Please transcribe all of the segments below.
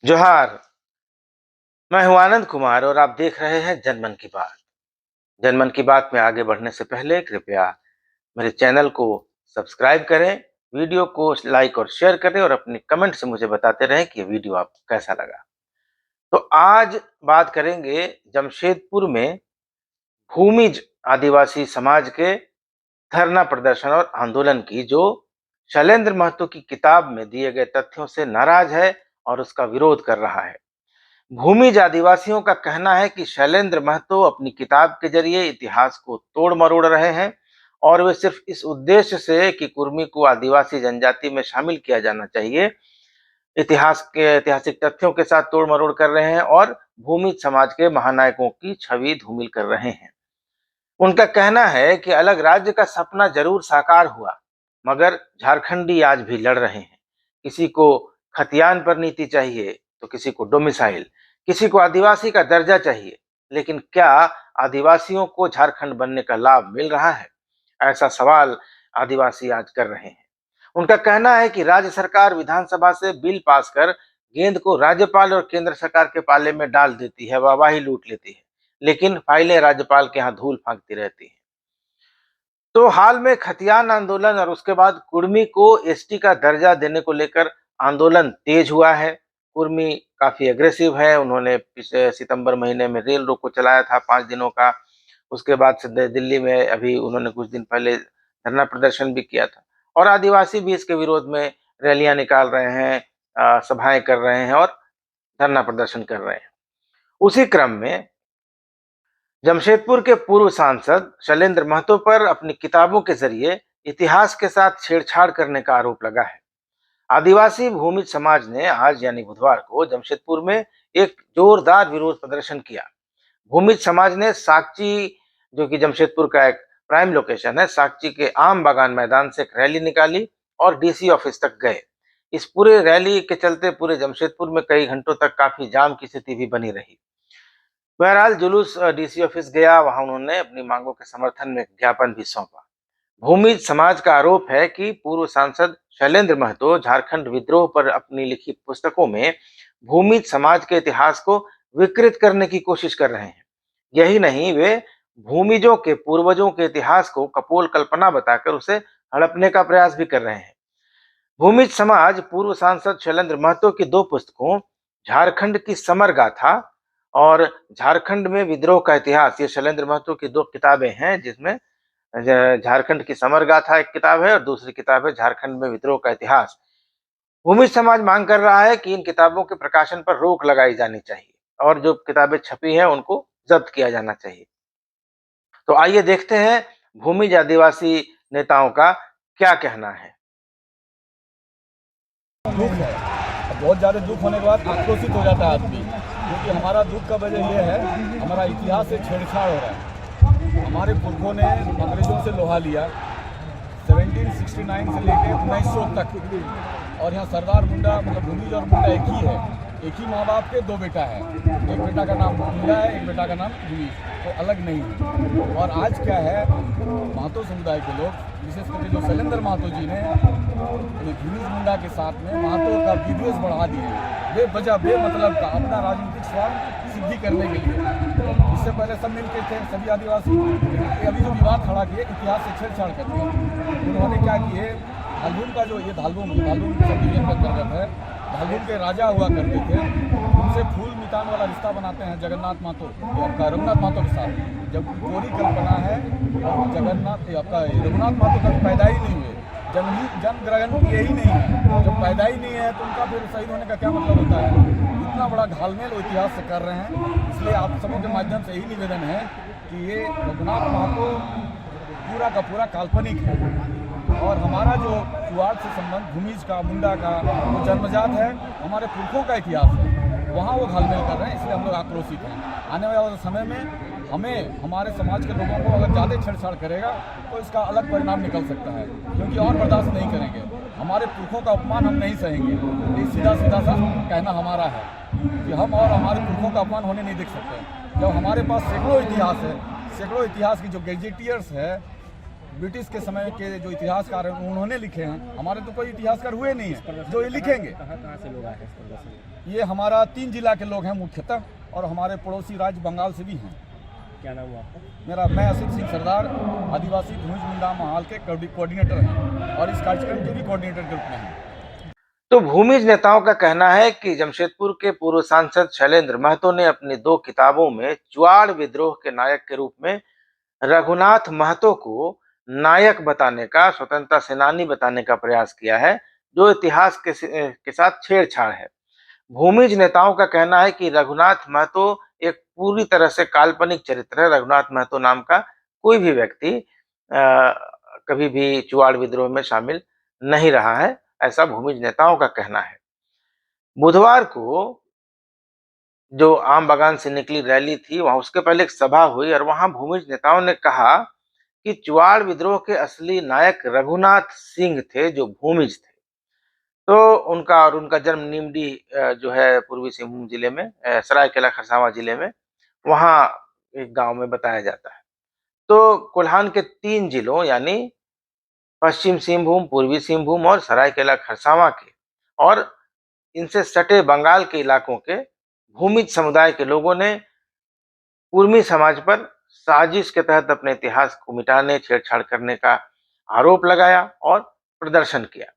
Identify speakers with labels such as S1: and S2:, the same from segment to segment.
S1: जोहार। मैं हूं आनंद कुमार और आप देख रहे हैं जनमन की बात। जनमन की बात में आगे बढ़ने से पहले कृपया मेरे चैनल को सब्सक्राइब करें, वीडियो को लाइक और शेयर करें और अपने कमेंट से मुझे बताते रहें कि ये वीडियो आपको कैसा लगा। तो आज बात करेंगे जमशेदपुर में भूमिज आदिवासी समाज के धरना प्रदर्शन और आंदोलन की, जो शैलेंद्र महतो की किताब में दिए गए तथ्यों से नाराज है और उसका विरोध कर रहा है। भूमिज आदिवासियों का कहना है कि शैलेंद्र महतो अपनी किताब के जरिए इतिहास को तोड़ मरोड़ रहे हैं और वे सिर्फ इस उद्देश्य से कि कुर्मी को आदिवासी जनजाति में शामिल किया जाना चाहिए, इतिहास के ऐतिहासिक तथ्यों के साथ तोड़ मरोड़ कर रहे हैं और भूमिज समाज के महानायकों की छवि धूमिल कर रहे हैं। उनका कहना है कि अलग राज्य का सपना जरूर साकार हुआ, मगर झारखंडी आज भी लड़ रहे हैं। किसी को खतियान पर नीति चाहिए तो किसी को डोमिसाइल, किसी को आदिवासी का दर्जा चाहिए, लेकिन क्या आदिवासियों को झारखंड बनने का लाभ मिल रहा है? ऐसा सवाल आदिवासी आज कर रहे हैं। उनका कहना है कि राज्य सरकार विधानसभा से बिल पास कर गेंद को राज्यपाल और केंद्र सरकार के पाले में डाल देती है, वाहवाही लूट लेती है, लेकिन फाइलें राज्यपाल के यहाँ धूल फांकती रहती हैं। तो हाल में खतियान आंदोलन और उसके बाद कुर्मी को एसटी का दर्जा देने को लेकर आंदोलन तेज हुआ है। कुर्मी काफी एग्रेसिव है। उन्होंने पिछले सितंबर महीने में रेल रोको चलाया था 5 दिनों का। उसके बाद से दिल्ली में अभी उन्होंने कुछ दिन पहले धरना प्रदर्शन भी किया था और आदिवासी भी इसके विरोध में रैलियां निकाल रहे हैं, सभाएं कर रहे हैं और धरना प्रदर्शन कर रहे हैं। उसी क्रम में जमशेदपुर के पूर्व सांसद शैलेंद्र महतो पर अपनी किताबों के जरिए इतिहास के साथ छेड़छाड़ करने का आरोप लगा है। आदिवासी भूमिज समाज ने आज यानी बुधवार को जमशेदपुर में एक जोरदार विरोध प्रदर्शन किया। भूमिज समाज ने साकची, जो कि जमशेदपुर का एक प्राइम लोकेशन है, साकची के आम बागान मैदान से एक रैली निकाली और डीसी ऑफिस तक गए। इस पूरे रैली के चलते पूरे जमशेदपुर में कई घंटों तक काफी जाम की स्थिति भी बनी रही। बहरहाल जुलूस डीसी ऑफिस गया, वहां उन्होंने अपनी मांगों के समर्थन में ज्ञापन भी सौंपा। भूमिज समाज का आरोप है कि पूर्व सांसद शैलेंद्र महतो झारखंड विद्रोह पर अपनी लिखी पुस्तकों में भूमिज समाज के इतिहास को विकृत करने की कोशिश कर रहे हैं। यही नहीं, वे भूमिजों के पूर्वजों के इतिहास को कपोल कल्पना बताकर उसे हड़पने का प्रयास भी कर रहे हैं। भूमिज समाज पूर्व सांसद शैलेंद्र महतो की 2 पुस्तकों, झारखंड की समर गाथा और झारखंड में विद्रोह का इतिहास, ये शैलेंद्र महतो की 2 किताबें हैं, जिसमें झारखंड की समर गाथा एक किताब है और दूसरी किताब है झारखंड में विद्रोह का इतिहास। भूमिज समाज मांग कर रहा है कि इन किताबों के प्रकाशन पर रोक लगाई जानी चाहिए और जो किताबें छपी हैं उनको जब्त किया जाना चाहिए। तो आइए देखते हैं भूमिज आदिवासी नेताओं का क्या कहना है।
S2: दुख है, बहुत ज़्यादा दुख होने के बाद आक्रोशित हो जाता है आदमी, क्योंकि हमारा दुख का वजह यह है, हमारा इतिहास से छेड़छाड़ हो रहा है। हमारे पुरखों ने अंग्रेजों से लोहा लिया 1769 से लेकर 1900 तक, और यहाँ सरदार मुंडा मतलब भूमिज और मुंडा एक ही है, एक ही माँ बाप के 2 बेटा है, एक बेटा का नाम मुंडा है, एक बेटा का नाम भूमिज, तो अलग नहीं है। और आज क्या है, महतो समुदाय के लोग, विशेष करके जो शैलेंद्र महतो जी ने भूमिज मुंडा के साथ में महतो का विद्वेष बढ़ा दिए, बेवजह बेमतलब का अपना राजनीतिक स्वार्थ सिद्धि करने के लिए। इससे पहले सब मिलकर थे, सभी आदिवासी, अभी जो विवाद खड़ा किए इतिहास से छेड़छाड़ करते हैं। उन्होंने क्या किए, धालूम का जो ये धालूम सब डिवीजन के अंतर्गत है, धालूम के राजा हुआ करते थे, उनसे फूल मितान वाला रिश्ता बनाते हैं जगन्नाथ महतो आपका रघुनाथ महतो के साथ। जब गोरी कल्पना है और जगन्नाथ आपका रघुनाथ महतो तक पैदा ही नहीं हुए, जन्म ग्रहण किए ही नहीं है, जब पैदा ही नहीं है तो उनका फिर शहीद होने का क्या मतलब होता है? इतना बड़ा घालमेल इतिहास से कर रहे हैं। इसलिए आप सबों के माध्यम से यही निवेदन है कि ये रघुनाथ महतो पूरा का पूरा काल्पनिक है और हमारा जो पुआड़ से संबंध भूमिज का मुंडा का वो जन्मजात है, हमारे पुरखों का इतिहास है, वहाँ वो घालमेल कर रहे हैं। इसलिए हम लोग आक्रोशित हैं। आने वाले समय में हमें हमारे समाज के लोगों को अगर ज़्यादा छेड़छाड़ करेगा तो इसका अलग परिणाम निकल सकता है, क्योंकि और बर्दाश्त नहीं करेंगे। हमारे पुरखों का अपमान हम नहीं सहेंगे। ये सीधा सीधा सा कहना हमारा है कि हम और हमारे पुरखों का अपमान होने नहीं देख सकते। जब हमारे पास सैकड़ों इतिहास है, सैकड़ों इतिहास की जो गैजेटियर्स है ब्रिटिश के समय के जो इतिहासकार हैं उन्होंने लिखे हैं। हमारे तो कोई इतिहासकार हुए नहीं है जो ये लिखेंगे।
S3: कहाँ से लोग आए हैं इस प्रदर्शन?
S2: ये हमारा 3 जिला के लोग हैं मुख्यतः, और हमारे पड़ोसी राज्य बंगाल से भी हैं।
S3: क्या नाम हुआ आपका?
S2: मैं असित सिंह सरदार, आदिवासी भूमि मुंडा महाल के कोऑर्डिनेटर हैं और इस कार्यक्रम के भी कोऑर्डिनेटर के रूप में हैं।
S1: तो भूमिज नेताओं का कहना है कि जमशेदपुर के पूर्व सांसद शैलेंद्र महतो ने अपनी 2 किताबों में चुआड़ विद्रोह के नायक के रूप में रघुनाथ महतो को नायक बताने का, स्वतंत्रता सेनानी बताने का प्रयास किया है, जो इतिहास के साथ छेड़छाड़ है। भूमिज नेताओं का कहना है कि रघुनाथ महतो एक पूरी तरह से काल्पनिक चरित्र है। रघुनाथ महतो नाम का कोई भी व्यक्ति कभी भी चुआड़ विद्रोह में शामिल नहीं रहा है, ऐसा भूमिज नेताओं का कहना है। बुधवार को जो आम बागान से निकली रैली थी, वहां उसके पहले एक सभा हुई और वहां भूमिज नेताओं ने कहा कि चुआड़ विद्रोह के असली नायक रघुनाथ सिंह थे, जो भूमिज थे। तो उनका जन्म नीमडी जो है पूर्वी सिंहभूम जिले में, सरायकेला खरसावां जिले में, वहां एक गांव में बताया जाता है। तो कोल्हान के 3 जिलों यानी पश्चिम सिंहभूम, पूर्वी सिंहभूम और सरायकेला खरसावां के और इनसे सटे बंगाल के इलाकों के भूमिज समुदाय के लोगों ने कुर्मी समाज पर साजिश के तहत अपने इतिहास को मिटाने, छेड़छाड़ करने का आरोप लगाया और प्रदर्शन किया।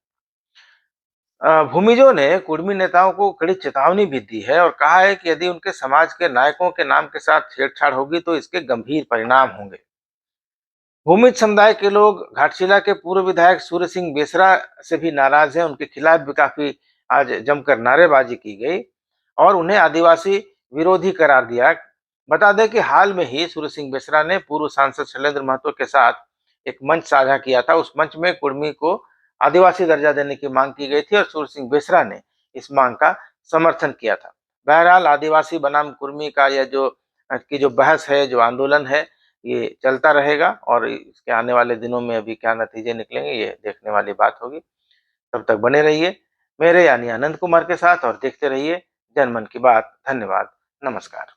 S1: भूमिजों ने कुर्मी नेताओं को कड़ी चेतावनी भी दी है और कहा है कि यदि उनके समाज के नायकों के नाम के साथ छेड़छाड़ होगी तो इसके गंभीर परिणाम होंगे। भूमिज समुदाय के लोग घाटशिला के पूर्व विधायक सूर्य सिंह बेसरा से भी नाराज हैं। उनके खिलाफ भी काफी आज जमकर नारेबाजी की गई और उन्हें आदिवासी विरोधी करार दिया। बता दें कि हाल में ही सूर्य सिंह बेसरा ने पूर्व सांसद शैलेंद्र महतो के साथ एक मंच साझा किया था। उस मंच में कुर्मी को आदिवासी दर्जा देने की मांग की गई थी और सूर्य सिंह बेसरा ने इस मांग का समर्थन किया था। बहरहाल आदिवासी बनाम कुर्मी का यह जो बहस है, जो आंदोलन है, ये चलता रहेगा और इसके आने वाले दिनों में अभी क्या नतीजे निकलेंगे ये देखने वाली बात होगी। तब तक बने रहिए मेरे यानी आनंद कुमार के साथ और देखते रहिए जनमन की बात। धन्यवाद, नमस्कार।